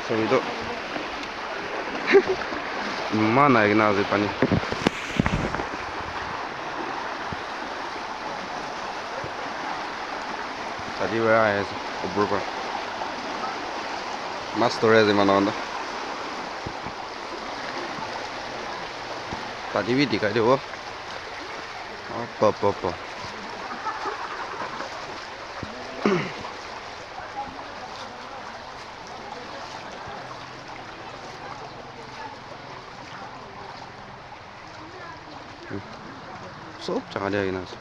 ছবিটো ইমান নাই কিনা আজি পানী ৰাতি বেয়া আহি আছে ওপৰৰ পৰা মাছ ধৰে আজি মানুহ পাতিবি টিকাই দিব সব জাগা দিয়া কিনা আছে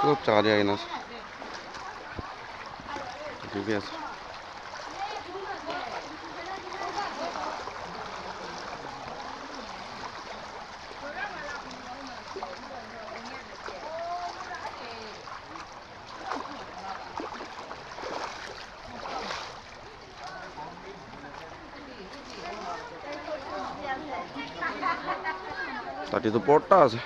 সব জাগা দিয়া কিনা আছে ঠিকে আছে তাতে তো পড়তা আছে